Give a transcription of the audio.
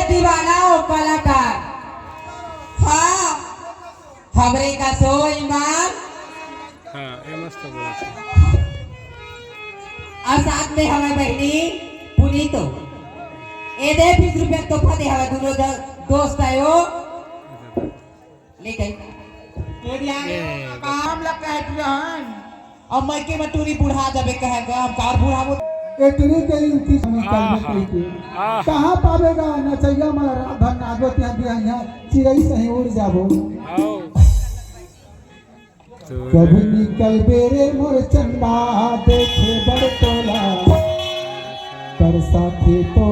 दीवाना और कलाकार। हाँ हमरे का सो ईमान। हाँ ये मस्त बोला था। और साथ में हमारे बहनी पुनीतो ए दे 20 रुपया तोहफा दे हमारे दोनों दोस्त आयो लेके काम लग कहे तुझन और मैके में टूरी बुढ़ा जाबे कहेगा हम कार बुढ़ाबो एटनी के इंती निकलने के कहां पावेगा नचैया मारा धन नाचो ત્યાં बिहाइया चिड़ै सही उड़ जाबो कभी निकल बेरे मोर चंदा देखे बड़ तोला कर साथे तो